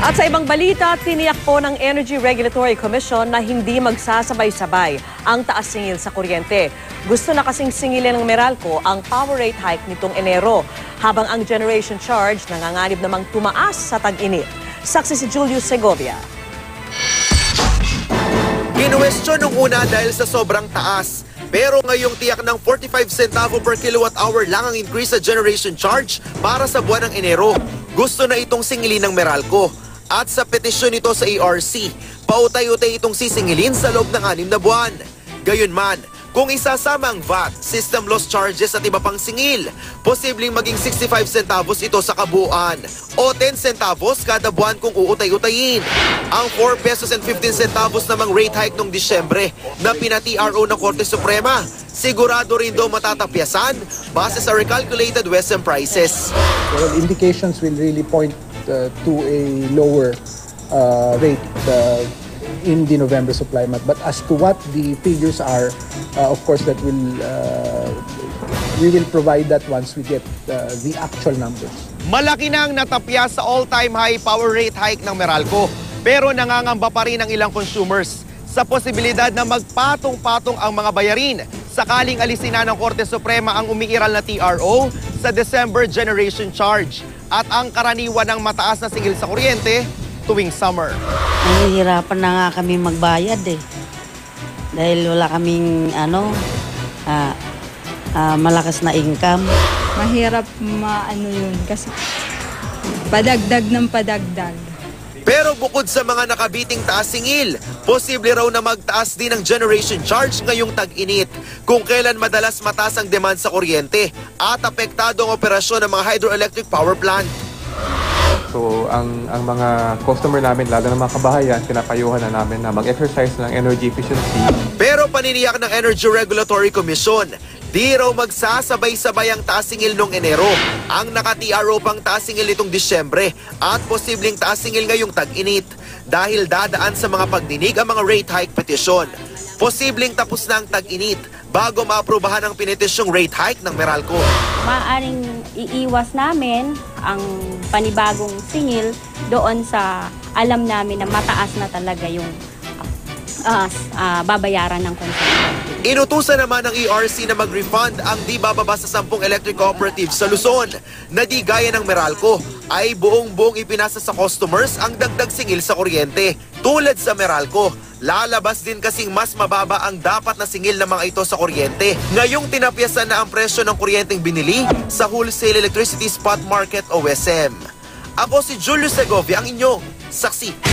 At sa ibang balita, tiniyak po ng Energy Regulatory Commission na hindi magsasabay-sabay ang taas singil sa kuryente. Gusto na kasing singilin ng Meralco ang power rate hike nitong Enero, habang ang generation charge nanganganib namang tumaas sa tag-init. Saksi si Julius Segovia. Kinuwestiyon nung una dahil sa sobrang taas. Pero ngayong tiyak ng 45 centavo per kilowatt hour lang ang increase sa generation charge para sa buwan ng Enero. Gusto na itong singilin ng Meralco. At sa petisyon nito sa ERC, pautay-utay itong sisingilin sa loob ng 6 na buwan. Gayunman, kung isasama ang VAT, system loss charges at iba pang singil, posibleng maging 65 centavos ito sa kabuuan o 10 centavos kada buwan kung uutay-utayin. Ang 4 pesos and 15 centavos namang rate hike noong Disyembre na pina-TRO ng Korte Suprema, sigurado rin daw matatapyasan base sa recalculated WESM prices. Well, indications will really point to a lower rate in the November supply month. But as to what the figures are, of course, that we will provide that once we get the actual numbers. Malaki nang natapya sa all-time high power rate hike ng Meralco, pero nangangamba pa rin ang ilang consumers sa posibilidad na magpatong-patong ang mga bayarin sakaling alisin na ng Korte Suprema ang umiiral na TRO sa December generation charge at ang karaniwan ng mataas na singil sa kuryente tuwing summer. Nahihirapan na nga kami magbayad dahil wala kaming malakas na income. Mahirap yun kasi padagdag ng padagdag. Pero bukod sa mga nakabiting taas singil, posible raw na magtaas din ang generation charge ngayong tag-init kung kailan madalas mataas ang demand sa kuryente at apektado ang operasyon ng mga hydroelectric power plant. So ang mga customer namin, lalo ng mga kabahayan, pinapayuhan na namin na mag-exercise ng energy efficiency. Pero paniniyak ng Energy Regulatory Commission, di raw magsasabay-sabay ang taas singil noong Enero, ang naka-TRO pang taas singil nitong Disyembre at posibleng taas singil ngayong tag-init dahil dadaan sa mga pagdinig ang mga rate hike petition. Posibleng tapos na ang tag-init bago maaprubahan ang pinetisyong rate hike ng Meralco. Maaaring iiwas namin ang panibagong singil doon sa alam namin na mataas na talaga yung babayaran ng consumer. Inutusan naman ng ERC na mag-refund ang di bababa sa 10 electric cooperatives sa Luzon na di gaya ng Meralco ay buong-buong ipinasa sa customers ang dagdag singil sa kuryente. Tulad sa Meralco, lalabas din kasing mas mababa ang dapat na singil ng mga ito sa kuryente. Ngayong tinapyasan na ang presyo ng kuryenteng binili sa Wholesale Electricity Spot Market o WESM. Ako si Julius Segovia, ang inyong saksi.